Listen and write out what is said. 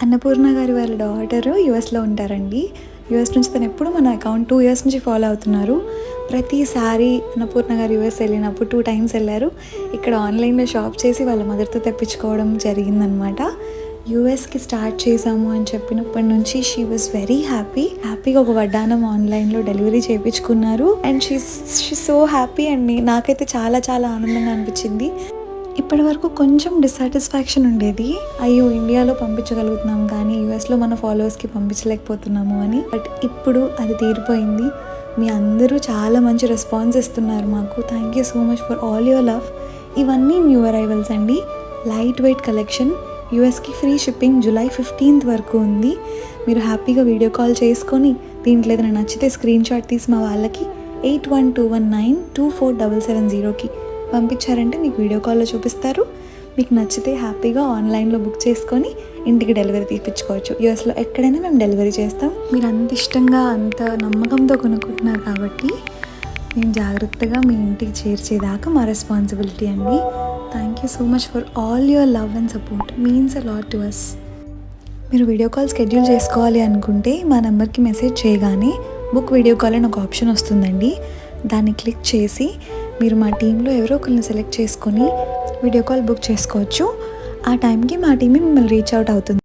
అన్నపూర్ణ గారి వాళ్ళ డాటరు యూఎస్లో ఉంటారండి. యూఎస్ నుంచి తను ఎప్పుడు మన అకౌంట్ 2 years నుంచి ఫాలో అవుతున్నారు. ప్రతిసారి అన్నపూర్ణ గారు యూఎస్ వెళ్ళినప్పుడు 2 times వెళ్ళారు. ఇక్కడ ఆన్లైన్లో షాప్ చేసి వాళ్ళ మదర్తో తెప్పించుకోవడం జరిగిందనమాట. యూఎస్కి స్టార్ట్ చేసాము అని చెప్పినప్పటి నుంచి షీ వాజ్ వెరీ హ్యాపీగా ఒక వడ్డానం ఆన్లైన్లో డెలివరీ చేయించుకున్నారు. అండ్ షీ సో హ్యాపీ అండి. నాకైతే చాలా చాలా ఆనందంగా అనిపించింది. ఇప్పటి వరకు కొంచెం డిస్సాటిస్ఫాక్షన్ ఉండేది, అయ్యో ఇండియాలో పంపించగలుగుతున్నాం కానీ యూఎస్లో మన ఫాలోవర్స్కి పంపించలేకపోతున్నాము అని. బట్ ఇప్పుడు అది తీరిపోయింది. మీ అందరూ చాలా మంచి రెస్పాన్స్ ఇస్తున్నారు మాకు. Thank you so much for all your love. ఇవన్నీ న్యూ అరైవల్స్ అండి. Light weight collection. యూఎస్కి ఫ్రీ షిప్పింగ్ July 15th వరకు ఉంది. మీరు హ్యాపీగా వీడియో కాల్ చేసుకొని దీంట్లో ఏదైనా నచ్చితే స్క్రీన్ షాట్ తీసి మా వాళ్ళకి 8121924770కి పంపించారంటే మీకు వీడియో కాల్లో చూపిస్తారు. మీకు నచ్చితే హ్యాపీగా ఆన్లైన్లో బుక్ చేసుకొని ఇంటికి డెలివరీ తీపించుకోవచ్చు. యూఎస్లో ఎక్కడైనా మేము డెలివరీ చేస్తాం. మీరు అంత ఇష్టంగా అంత నమ్మకంతో కొనుక్కుంటున్నారు కాబట్టి మేము జాగ్రత్తగా మీ ఇంటికి చేర్చేదాకా మా రెస్పాన్సిబిలిటీ అండి. Thank you so much for all your love and support. Means a lot to us. మీరు వీడియో కాల్ షెడ్యూల్ చేసుకోవాలి అనుకుంటే మా నెంబర్కి మెసేజ్ చేయగానే బుక్ వీడియో కాల్ అని ఒక ఆప్షన్ వస్తుందండి. దాన్ని క్లిక్ చేసి మీరు మా టీంలో ఎవరో ఒకరిని సెలెక్ట్ చేసుకొని వీడియో కాల్ బుక్ చేసుకోవచ్చు. ఆ టైంకి మా టీమే మిమ్మల్ని రీచ్ అవుట్ అవుతుంది.